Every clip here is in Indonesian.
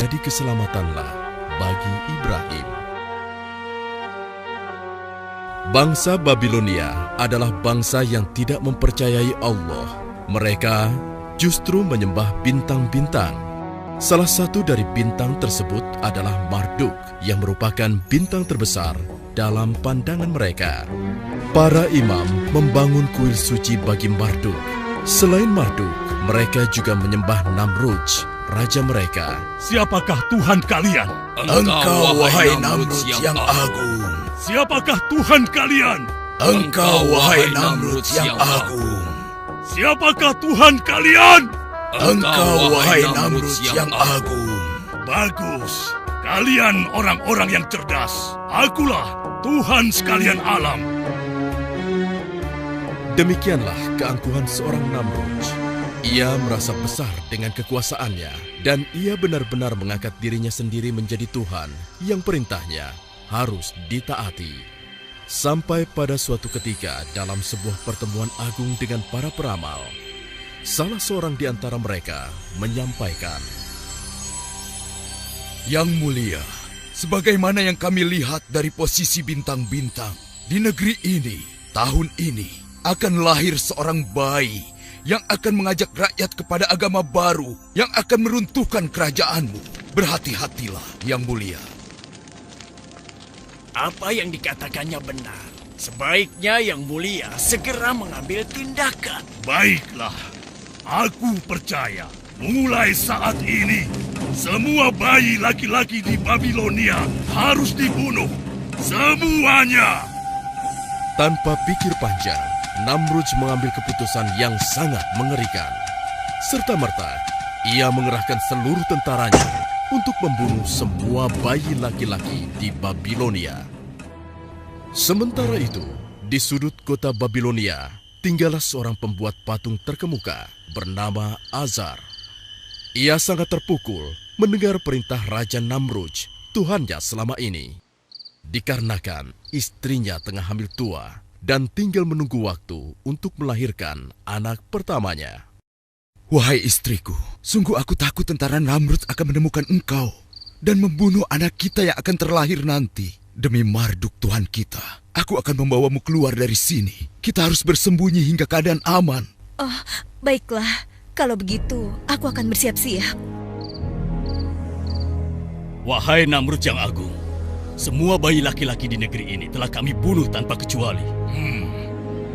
jadi keselamatanlah bagi Ibrahim. Bangsa Babilonia adalah bangsa yang tidak mempercayai Allah. Mereka justru menyembah bintang-bintang. Salah satu dari bintang tersebut adalah Marduk, yang merupakan bintang terbesar dalam pandangan mereka. Para imam membangun kuil suci bagi Marduk. Selain Marduk, mereka juga menyembah Namrudz, raja mereka. Siapakah Tuhan kalian? Engkau, wahai Namrudz yang agung. Siapakah Tuhan kalian? Engkau, wahai Namrudz yang agung. Siapakah Tuhan kalian? Engkau, wahai Namrudz yang agung. Bagus. Kalian orang-orang yang cerdas. Akulah Tuhan sekalian alam. Demikianlah keangkuhan seorang Namrudz. Ia merasa besar dengan kekuasaannya, dan ia benar-benar mengangkat dirinya sendiri menjadi Tuhan yang perintahnya harus ditaati. Sampai pada suatu ketika dalam sebuah pertemuan agung dengan para peramal, salah seorang di antara mereka menyampaikan, Yang mulia, sebagaimana yang kami lihat dari posisi bintang-bintang, di negeri ini, tahun ini, akan lahir seorang bayi yang akan mengajak rakyat kepada agama baru yang akan meruntuhkan kerajaanmu. Berhati-hatilah, Yang mulia. Apa yang dikatakannya benar. Sebaiknya Yang Mulia segera mengambil tindakan. Baiklah, aku percaya. Mulai saat ini, semua bayi laki-laki di Babilonia harus dibunuh. Semuanya. tanpa pikir panjang, Namrudz mengambil keputusan yang sangat mengerikan. Serta-merta, ia mengerahkan seluruh tentaranya untuk membunuh semua bayi laki-laki di Babilonia. Sementara itu, di sudut kota Babilonia, tinggallah seorang pembuat patung terkemuka bernama Azar. Ia sangat terpukul mendengar perintah Raja Namrudz, Tuhannya selama ini. Dikarenakan istrinya tengah hamil tua dan tinggal menunggu waktu untuk melahirkan anak pertamanya. Wahai istriku, sungguh aku takut tentara Namrudz akan menemukan engkau dan membunuh anak kita yang akan terlahir nanti. Demi Marduk Tuhan kita, aku akan membawamu keluar dari sini. Kita harus bersembunyi hingga keadaan aman. Oh, baiklah. Kalau begitu, aku akan bersiap-siap. Wahai Namrudz yang agung, semua bayi laki-laki di negeri ini telah kami bunuh tanpa kecuali.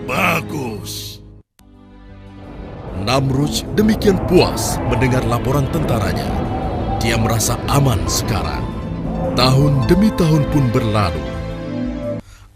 Bagus. Namrudz demikian puas mendengar laporan tentaranya. Dia merasa aman sekarang. Tahun demi tahun pun berlalu.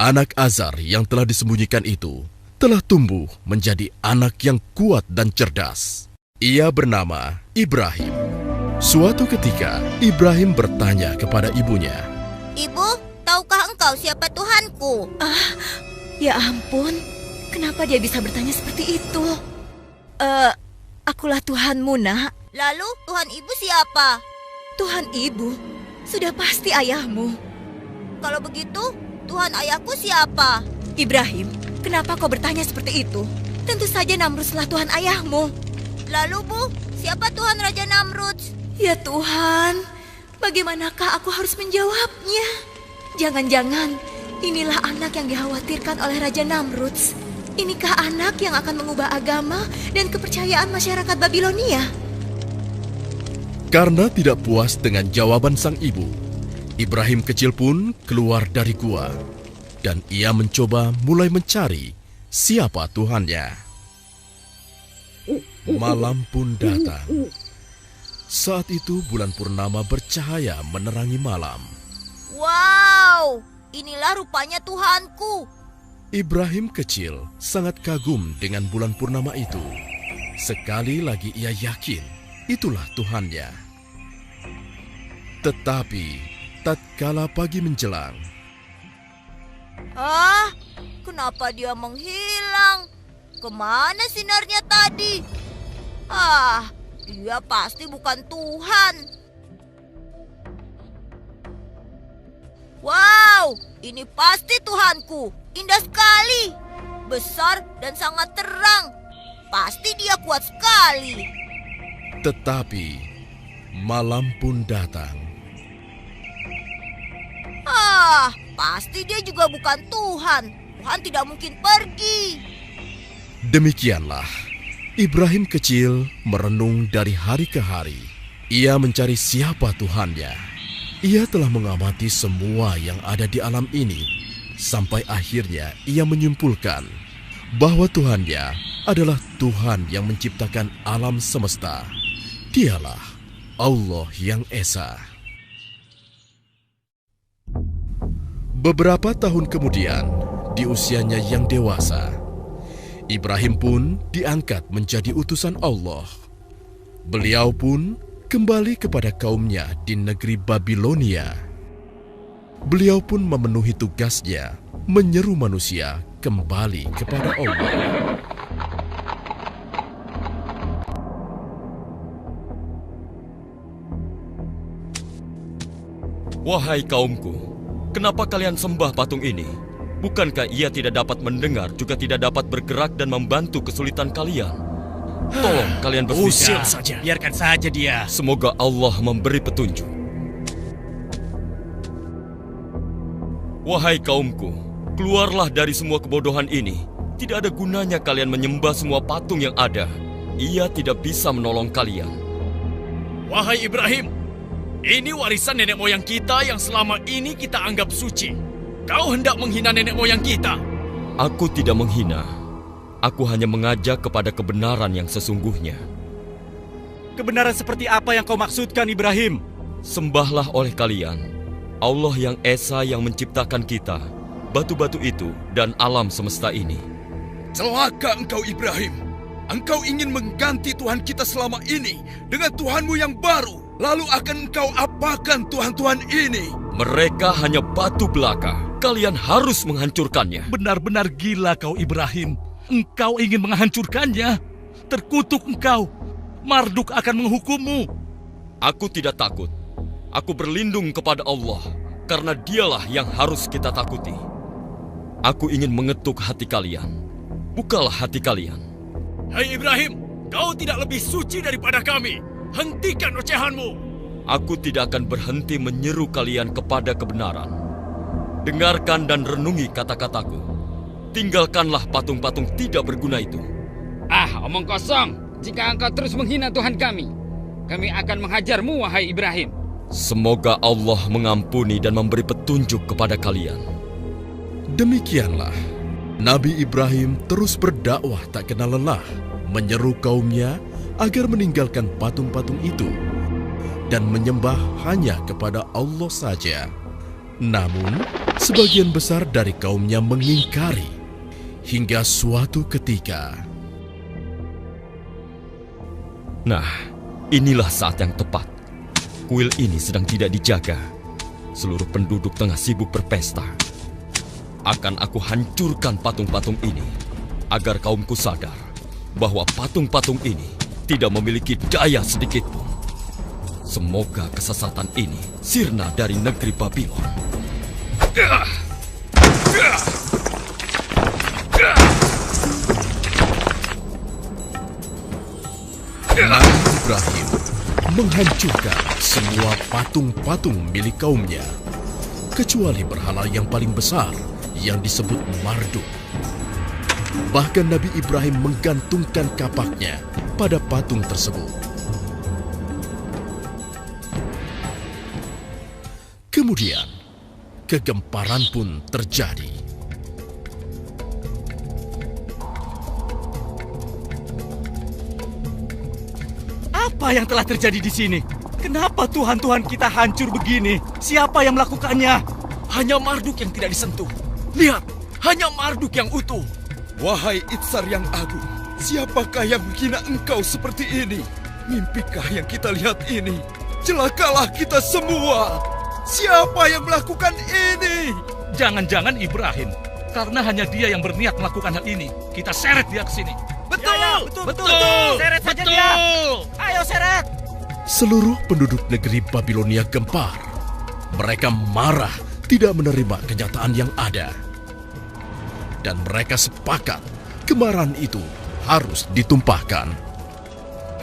Anak Azar yang telah disembunyikan itu telah tumbuh menjadi anak yang kuat dan cerdas. Ia bernama Ibrahim. Suatu ketika, Ibrahim bertanya kepada ibunya, Ibu, tahukah engkau siapa Tuhanku? Ya ampun, kenapa dia bisa bertanya seperti itu? Akulah Tuhanmu, nak. Lalu Tuhan ibu siapa? Tuhan ibu, sudah pasti ayahmu. Kalau begitu, Tuhan ayahku siapa? Ibrahim, kenapa kau bertanya seperti itu? Tentu saja Namrudzlah Tuhan ayahmu. Lalu Bu, siapa Tuhan Raja Namrudz? Ya Tuhan, bagaimanakah aku harus menjawabnya? Jangan-jangan inilah anak yang dikhawatirkan oleh Raja Namrudz. Inikah anak yang akan mengubah agama dan kepercayaan masyarakat Babilonia? karena tidak puas dengan jawaban sang ibu, Ibrahim kecil pun keluar dari gua dan ia mencoba mulai mencari siapa Tuhannya. Malam pun datang. Saat itu bulan purnama bercahaya menerangi malam. Wow, inilah rupanya Tuhanku. Ibrahim kecil sangat kagum dengan bulan purnama itu. Sekali lagi ia yakin itulah Tuhannya. Tetapi tatkala pagi menjelang, Kenapa dia menghilang? Kemana sinarnya tadi? Dia pasti bukan Tuhan. Wow, ini pasti Tuhanku. Indah sekali. Besar dan sangat terang. Pasti dia kuat sekali. tetapi Malam pun datang. Pasti dia juga bukan Tuhan. Tuhan tidak mungkin pergi. Demikianlah, Ibrahim kecil merenung dari hari ke hari. Ia mencari siapa Tuhannya. Ia telah mengamati semua yang ada di alam ini, sampai akhirnya ia menyimpulkan bahwa Tuhannya adalah Tuhan yang menciptakan alam semesta. Dialah Allah yang Esa. Beberapa tahun kemudian, di usianya yang dewasa, Ibrahim pun diangkat menjadi utusan Allah. Beliau pun kembali kepada kaumnya di negeri Babilonia. Beliau pun memenuhi tugasnya menyeru manusia kembali kepada Allah. Wahai kaumku, kenapa kalian sembah patung ini? Bukankah ia tidak dapat mendengar, juga tidak dapat bergerak dan membantu kesulitan kalian? Tolong kalian Usir berpikir. saja. Biarkan saja dia. Semoga Allah memberi petunjuk. Wahai kaumku, keluarlah dari semua kebodohan ini. Tidak ada gunanya kalian menyembah semua patung yang ada. Ia tidak bisa menolong kalian. Wahai Ibrahim, ini warisan nenek moyang kita yang selama ini kita anggap suci. Kau hendak menghina nenek moyang kita. Aku tidak menghina. Aku hanya mengajak kepada kebenaran yang sesungguhnya. Kebenaran seperti apa yang kau maksudkan, Ibrahim? Sembahlah oleh kalian Allah yang Esa yang menciptakan kita, batu-batu itu, dan alam semesta ini. Celaka engkau Ibrahim. Engkau ingin mengganti Tuhan kita selama ini dengan Tuhanmu yang baru. Lalu akan engkau apakan Tuhan-Tuhan ini? Mereka hanya batu belaka. Kalian harus menghancurkannya. Benar-benar gila kau Ibrahim. Engkau ingin menghancurkannya. Terkutuk engkau. Marduk akan menghukummu. Aku tidak takut. Aku berlindung kepada Allah, karena dialah yang harus kita takuti. Aku ingin mengetuk hati kalian. Bukalah hati kalian. Hai Ibrahim, kau tidak lebih suci daripada kami. Hentikan ocehanmu. Aku tidak akan berhenti menyeru kalian kepada kebenaran. Dengarkan dan renungi kata-kataku. Tinggalkanlah patung-patung tidak berguna itu. Omong kosong. Jika engkau terus menghina Tuhan kami akan menghajarmu, wahai Ibrahim. Semoga Allah mengampuni dan memberi petunjuk kepada kalian. Demikianlah, Nabi Ibrahim terus berdakwah tak kenal lelah, menyeru kaumnya agar meninggalkan patung-patung itu dan menyembah hanya kepada Allah saja. Namun, sebagian besar dari kaumnya mengingkari hingga suatu ketika. Nah, inilah saat yang tepat. Kuil ini sedang tidak dijaga. Seluruh penduduk tengah sibuk berpesta. Akan aku hancurkan patung-patung ini agar kaumku sadar bahwa patung-patung ini tidak memiliki daya sedikitpun. Semoga kesesatan ini sirna dari negeri Babylon. Nabi Ibrahim menghancurkan semua patung-patung milik kaumnya, kecuali berhala yang paling besar yang disebut Marduk. Bahkan Nabi Ibrahim menggantungkan kapaknya pada patung tersebut. Kemudian, kegemparan pun terjadi. Apa yang telah terjadi di sini? Kenapa Tuhan-Tuhan kita hancur begini? Siapa yang melakukannya? Hanya Marduk yang tidak disentuh. Lihat, hanya Marduk yang utuh. Wahai Itsar yang agung, siapakah yang menghina engkau seperti ini? Mimpikah yang kita lihat ini? Celakalah kita semua. Siapa yang melakukan ini? Jangan-jangan Ibrahim. Karena hanya dia yang berniat melakukan hal ini. Kita seret dia ke sini. Betul. Seret saja dia. Ayo seret. Seluruh penduduk negeri Babilonia gempar. Mereka marah tidak menerima kenyataan yang ada. Dan mereka sepakat kemarahan itu harus ditumpahkan.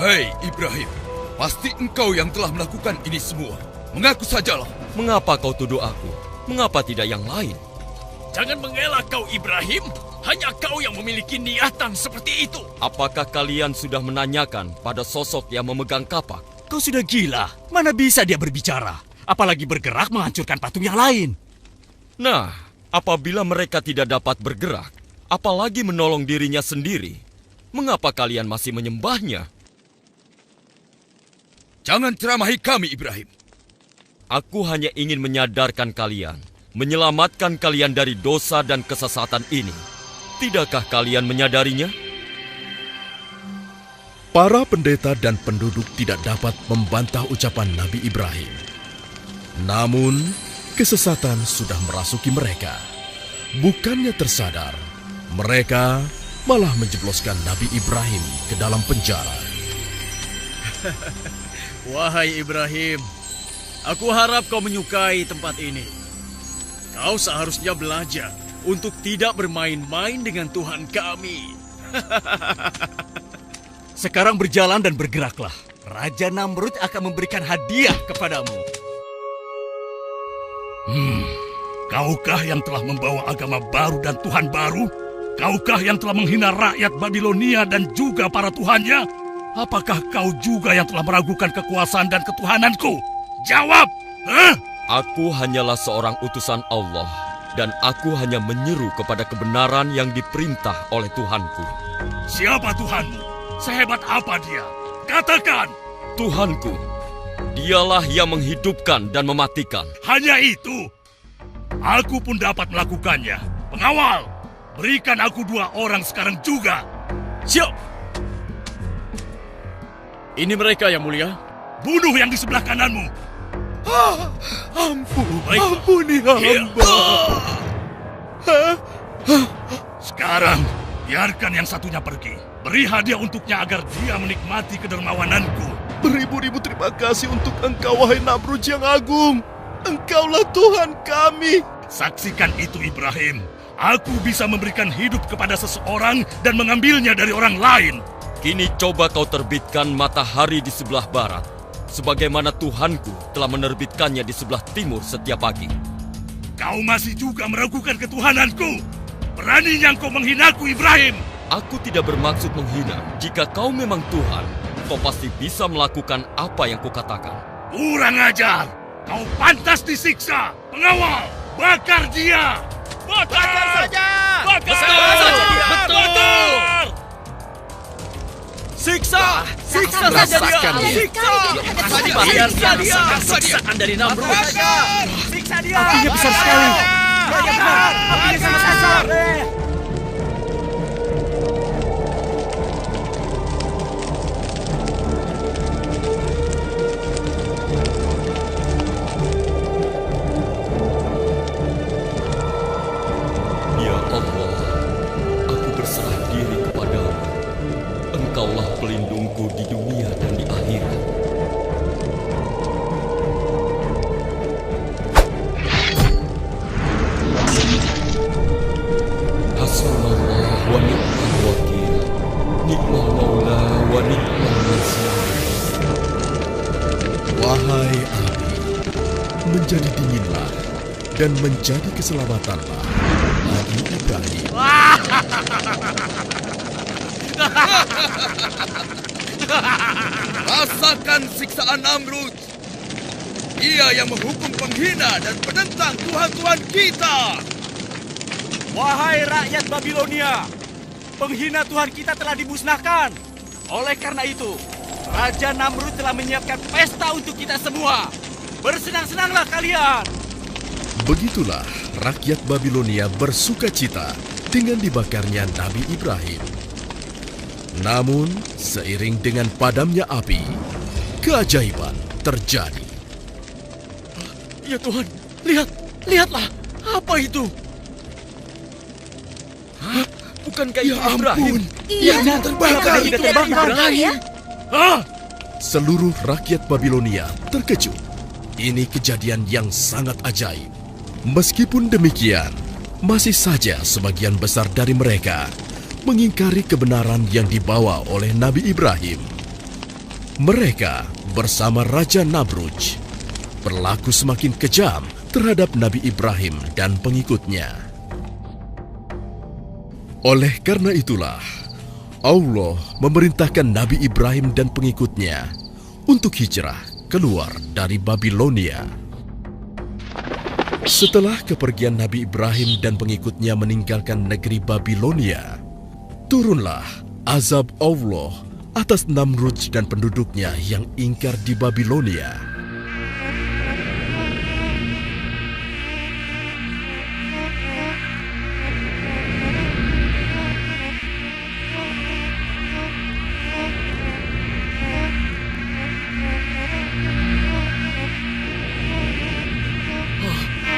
Hei Ibrahim, Pasti engkau yang telah melakukan ini semua. Mengaku sajalah. Mengapa kau tuduh aku? Mengapa tidak yang lain? Jangan mengelak kau Ibrahim. Hanya kau yang memiliki niatan seperti itu. Apakah kalian sudah menanyakan pada sosok yang memegang kapak? Kau sudah gila. Mana bisa dia berbicara? Apalagi bergerak menghancurkan patung yang lain. Nah, apabila mereka tidak dapat bergerak, apalagi menolong dirinya sendiri, mengapa kalian masih menyembahnya? Jangan ceramahi kami, Ibrahim. Aku hanya ingin menyadarkan kalian, menyelamatkan kalian dari dosa dan kesesatan ini. Tidakkah kalian menyadarinya? Para pendeta dan penduduk tidak dapat membantah ucapan Nabi Ibrahim. Namun, kesesatan sudah merasuki mereka. Bukannya tersadar, mereka malah menjebloskan Nabi Ibrahim ke dalam penjara. Wahai Ibrahim, aku harap kau menyukai tempat ini. Kau seharusnya belajar untuk tidak bermain-main dengan Tuhan kami. Sekarang berjalan dan bergeraklah. Raja Namrud akan memberikan hadiah kepadamu. Kaukah yang telah membawa agama baru dan Tuhan baru? Kaukah yang telah menghina rakyat Babilonia dan juga para tuhannya? Apakah kau juga yang telah meragukan kekuasaan dan ketuhananku? Jawab! Aku hanyalah seorang utusan Allah, dan aku hanya menyeru kepada kebenaran yang diperintah oleh Tuhanku. Siapa Tuhanmu? Sehebat apa dia? Katakan! Tuhanku, dialah yang menghidupkan dan mematikan. Hanya itu? Aku pun dapat melakukannya. Pengawal, berikan aku 2 orang sekarang juga. Siap! Ini mereka yang mulia. Bunuh yang di sebelah kananmu. Ampuni hamba. Sekarang, biarkan yang satunya pergi. Beri hadiah untuknya agar dia menikmati kedermawananku. Beribu-ribu terima kasih untuk engkau, wahai Namrud yang agung. Engkaulah Tuhan kami. Saksikan itu, Ibrahim. Aku bisa memberikan hidup kepada seseorang dan mengambilnya dari orang lain. Kini coba kau terbitkan matahari di sebelah barat, sebagaimana Tuhanku telah menerbitkannya di sebelah timur setiap pagi. Kau masih juga meragukan ketuhananku. Beraninya kau menghinaku, Ibrahim. Aku tidak bermaksud menghina. Jika kau memang Tuhan, kau pasti bisa melakukan apa yang kukatakan. Kurang ajar. Kau pantas disiksa. Pengawal, bakar dia. Bakar saja. Bakar saja dia. Betul. Siksa! Siksa saja dia! Siksa! Siksa dia! Siksaan dari Namrud! Siksa dia! Apinya besar sekali. Apinya sangat besar. Ya Allah, aku berserah diri kepadamu. Engkaulah pelindungku di dunia dan di akhirat. Hasbunallah wa ni'mal wakil. Ni'mal maula wa ni'mal nasir. Wahai api, menjadi dinginlah dan menjadi keselamatanlah bagi Ibrahim. Rasakan siksaan Namrud. Ia yang menghukum penghina dan penentang Tuhan-Tuhan kita. Wahai rakyat Babilonia, penghina Tuhan kita telah dimusnahkan. Oleh karena itu, Raja Namrud telah menyiapkan pesta untuk kita semua. Bersenang-senanglah kalian. Begitulah rakyat Babilonia bersuka cita dengan dibakarnya Nabi Ibrahim. Namun, seiring dengan padamnya api, keajaiban terjadi. Ya Tuhan, lihatlah. Apa itu? Bukankah Ya itu Ibrahim? ampun. Iya, terbakar. tidak terbakar ya. Seluruh rakyat Babilonia terkejut. Ini kejadian yang sangat ajaib. Meskipun demikian, masih saja sebagian besar dari mereka mengingkari kebenaran yang dibawa oleh Nabi Ibrahim. Mereka bersama Raja Namrudz berlaku semakin kejam terhadap Nabi Ibrahim dan pengikutnya. Oleh karena itulah, Allah memerintahkan Nabi Ibrahim dan pengikutnya untuk hijrah keluar dari Babilonia. Setelah kepergian Nabi Ibrahim dan pengikutnya meninggalkan negeri Babilonia, turunlah azab Allah atas Namrudz dan penduduknya yang ingkar di Babilonia.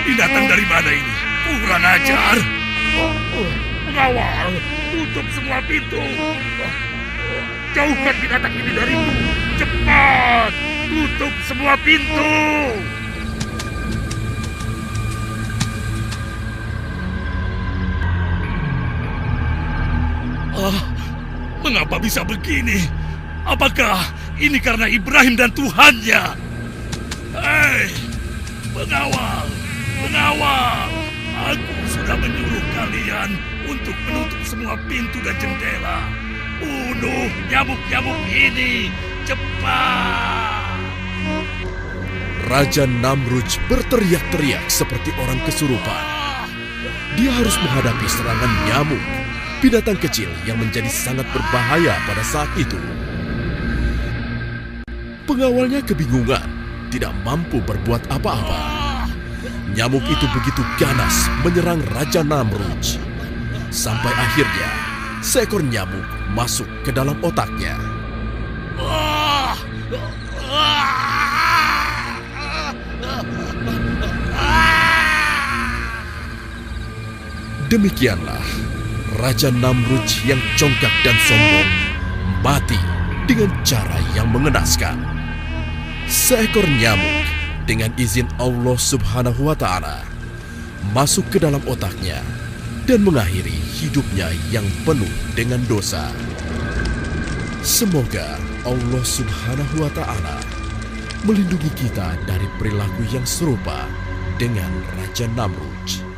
Ini datang dari mana ini? Kurang ajar. Pengawal, tutup semua pintu. Jauhkan binatang ini dariku. Cepat, tutup semua pintu. Mengapa bisa begini? Apakah ini karena Ibrahim dan Tuhannya? Hei, pengawal, pengawal. Aku sudah menyuruh kalian untuk menutup semua pintu dan jendela. Bunuh nyamuk-nyamuk ini, cepat! Raja Namrudz berteriak-teriak seperti orang kesurupan. Dia harus menghadapi serangan nyamuk, binatang kecil yang menjadi sangat berbahaya pada saat itu. Pengawalnya kebingungan, tidak mampu berbuat apa-apa. Nyamuk itu begitu ganas menyerang Raja Namrudz, sampai akhirnya seekor nyamuk masuk ke dalam otaknya. Demikianlah Raja Namrudz yang congkak dan sombong mati dengan cara yang mengenaskan. Seekor nyamuk dengan izin Allah Subhanahu wa Ta'ala masuk ke dalam otaknya dan mengakhiri hidupnya yang penuh dengan dosa. Semoga Allah Subhanahu wa Ta'ala melindungi kita dari perilaku yang serupa dengan Raja Namrudz.